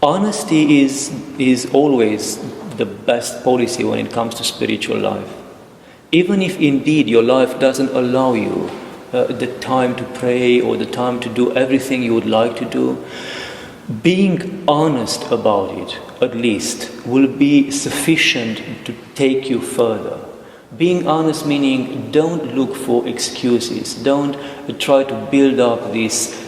Honesty is always the best policy when it comes to spiritual life. Even if indeed your life doesn't allow you the time to pray or the time to do everything you would like to do, being honest about it, at least, will be sufficient to take you further. Being honest meaning don't look for excuses, don't try to build up this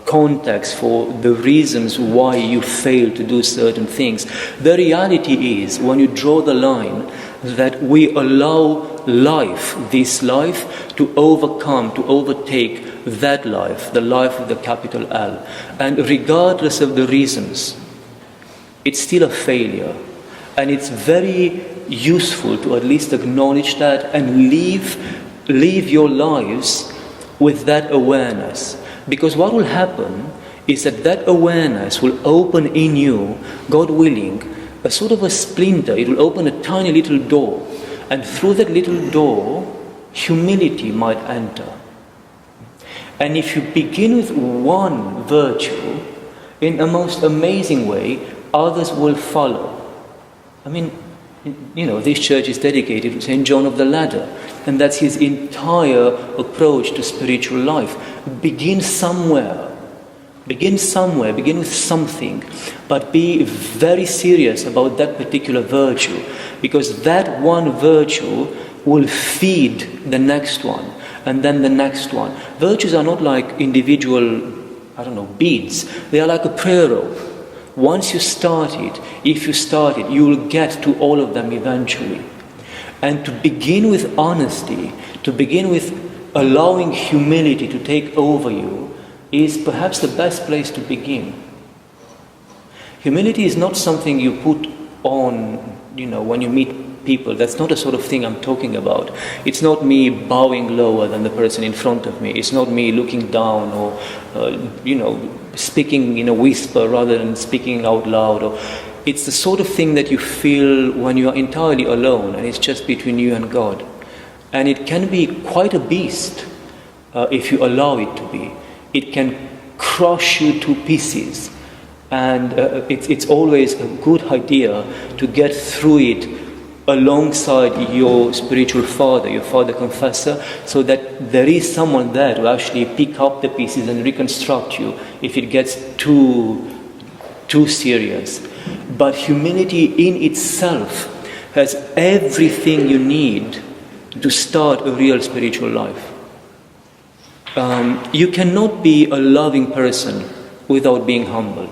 context for the reasons why you fail to do certain things. The reality is, when you draw the line, that we allow life, this life, to overcome, to overtake that life, the life with the capital L. And regardless of the reasons, it's still a failure. And it's very useful to at least acknowledge that and live your lives with that awareness. Because what will happen is that awareness will open in you, God willing, a sort of a splinter. It will open a tiny little door. And through that little door, humility might enter. And if you begin with one virtue, in a most amazing way, others will follow. I mean, this church is dedicated to St. John of the Ladder, and that's his entire approach to spiritual life. Begin somewhere, begin with something, but be very serious about that particular virtue, because that one virtue will feed the next one, and then the next one. Virtues are not like individual, beads. They are like a prayer rope. Once you start it, if you start it, you will get to all of them eventually. And to begin with honesty, to begin with allowing humility to take over you, is perhaps the best place to begin. Humility is not something you put on, when you meet people. That's not the sort of thing I'm talking about. It's not me bowing lower than the person in front of me. It's not me looking down or, speaking in a whisper rather than speaking out loud. It's the sort of thing that you feel when you are entirely alone and it's just between you and God. And it can be quite a beast if you allow it to be. It can crush you to pieces. And it's always a good idea to get through it alongside your spiritual father, your father confessor, so that there is someone there to actually pick up the pieces and reconstruct you if it gets too serious. But humility in itself has everything you need to start a real spiritual life. You cannot be a loving person without being humble.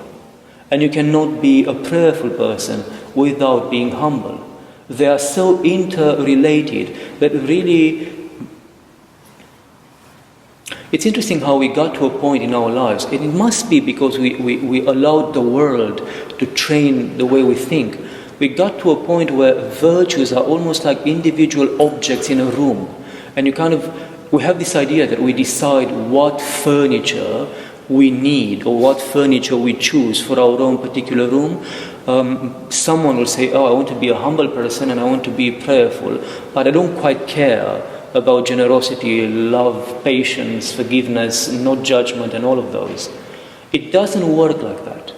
And you cannot be a prayerful person without being humble. They are so interrelated that really, it's interesting how we got to a point in our lives, and it must be because we allowed the world to train the way we think. We got to a point where virtues are almost like individual objects in a room, and we have this idea that we decide what furniture we need or what furniture we choose for our own particular room. Someone will say, I want to be a humble person and I want to be prayerful, but I don't quite care about generosity, love, patience, forgiveness, not judgment, and all of those. It doesn't work like that.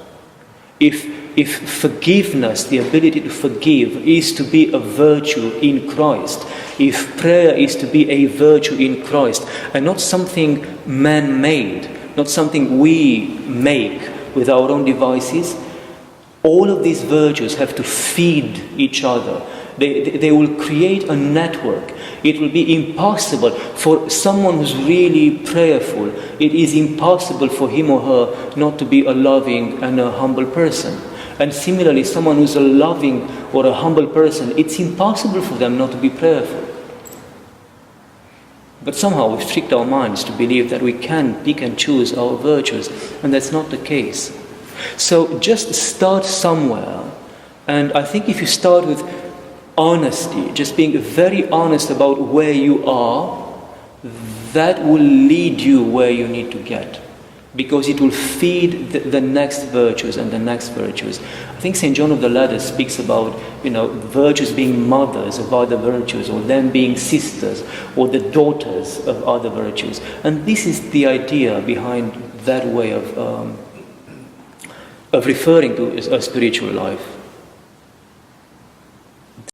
If forgiveness, the ability to forgive, is to be a virtue in Christ, if prayer is to be a virtue in Christ, and not something man-made, not something we make with our own devices, all of these virtues have to feed each other. They will create a network. It will be impossible for someone who's really prayerful. It is impossible for him or her not to be a loving and a humble person. And similarly, someone who's a loving or a humble person, it's impossible for them not to be prayerful. But somehow we've tricked our minds to believe that we can pick and choose our virtues, and that's not the case. So just start somewhere, and I think if you start with honesty, just being very honest about where you are, that will lead you where you need to get, because it will feed the next virtues and the next virtues. I think St. John of the Ladder speaks about, virtues being mothers of other virtues, or them being sisters, or the daughters of other virtues. And this is the idea behind that way of of referring to a spiritual life.